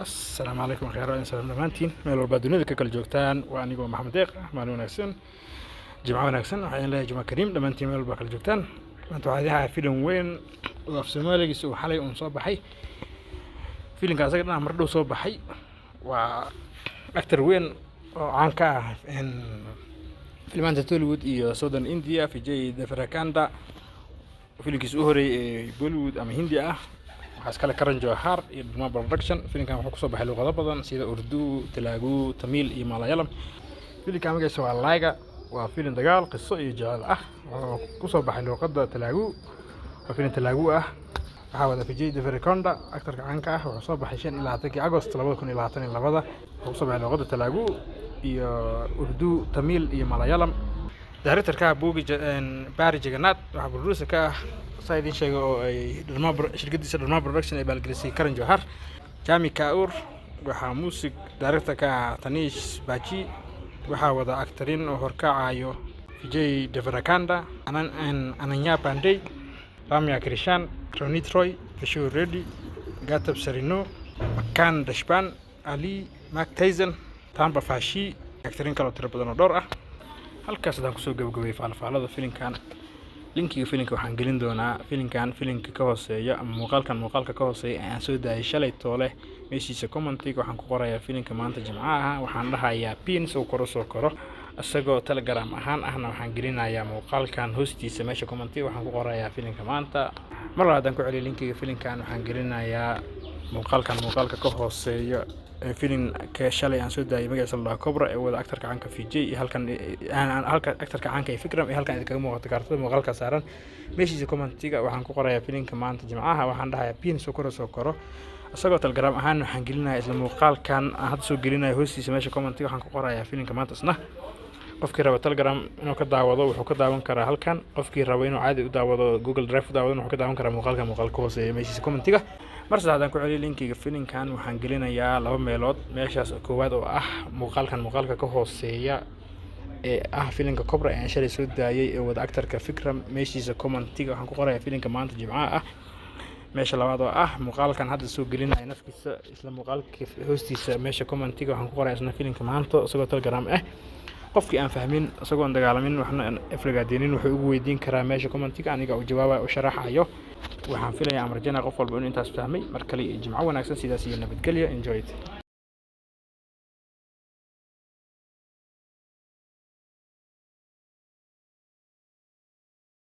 السلام عليكم خير وإن سلام دمانتين ميل walba dunida ka kala joogtaan waa anigoo Maxamed Deeq maalin wanaagsan jimco wanaagsan waxaan leeyahay jimco kariim dhammaantiin meel walba kala joogtaan maanta waxaa yahay filim weyn oo af Soomaaligiisa uu xalay soo baxay filimka asaga dhan mar dhow soo baxay waa actor weyn oo caan ka ah filimanta Hollywood iyo Southern India Vijay Deverakonda filimkiisa u horeeyay Bollywood ama Hindi ah waxaa kala Karan Johar iyo Dharma Production filimkan wuxuu ku soo baxay luqado badan sida Urdu, Telugu, Tamil iyo Malayalam filimkan magaciisa waa Laiga waa filim dagaal qiso iyo jacayl ah oo ku soo baxay luqadda Telugu waa filim Telugu ah waxaa wada Vijay Deverakonda actorka caanka ah wuxuu soo baxay 25 August 2022 wuxuu soo baxay luqadda Telugu iyo Urdu, Tamil iyo Malayalam directorka Bogi Bari Jagannath waxa producer ka saydin sheego oo ay shirkadiisa Dharma Production ay baalgelisay Karan Johar Jami Kaur waxa music director ka Tanish Baji waxa wada actorin oo horkacayo Vijay Deverakonda Ananya Pandey Ramya Krishan Ronit Roy Vishnu Reddy Gatab Sarino Makan Dashpan Ali Mark Tyson Tamba Fashi actorin kale oo tiro badan oo dhowr ah halkaas hadaan kusoo gabagabay faalfaalada filimkan linkiga filimka waxaan gelin doonaa filimka ka hooseeya ama muuqaalka ka hooseeya aan soo daayay shalay toole meeshiisa commentiga waxaan ku qorayaa filimka maanta jimcaha waxaan dhahayaa pin soo koro asagoo Telegram ahaan ahna waxaan gelinayaa muuqaalkan hoostiisa meesha commentiga waxaan ku qorayaa filimka maanta mar labaad ku celiyo linkiga filimkan waxaan gelinayaa muuqaalka ka hooseeya filim ka shalay aan soo daayay magaciisa la Cobra ee wada actorka caanka Vijay iyo halkan actorka caanka Fikram ee halkan kaga muuqata kaartada muuqaalka saaran meeshiisa commentiga waxaan ku qorayaa filimka maanta jimcaha waxaan dhahayaa pin soo koro asagoo Telegram ahaan waxaan gelinayaa isla muuqaalkan aan hadda soo gelinayo hoostiisa meesha commentiga waxaan ku qorayaa filimka maanta isna qofkii raba Telegram inuu ka daawado wuxuu ka daawan karaa halkan qofkii raba inuu caadi u daawado Google Drive u daawado wuxuu ka daawan karaa muuqaalka hooseeya meeshiisa commentiga mar saddexaad ku celiyo linkiga filimkan waxaan gelinayaa laba meelood meeshaas koowaad oo ah muuqaalka ka hooseeya ee ah filimka Cobra ee shalay soo daayay ee wada actorka Fikram meeshiisa commentiga waxaan ku qorayaa filimka maanta jimcaha ah meesha labaad oo ah muuqaalkan hadda soo gelinaya nafkiisa isla muuqaalka hoostiisa meesha commentiga waxaan ku qorayaa isna filimka maanta isagoo Telegram ah qofkii aan fahmin isagoo aan dagaalamin waxna afragaadinin wuxuu ugu weydiin karaa meesha commentiga aniga u jawaaba u sharaxayo waxaan filayaa amarjana qof walba inuu intaas fahmay mar kale jimco wanaagsan sidaas iyo nabadgelyo enjoy it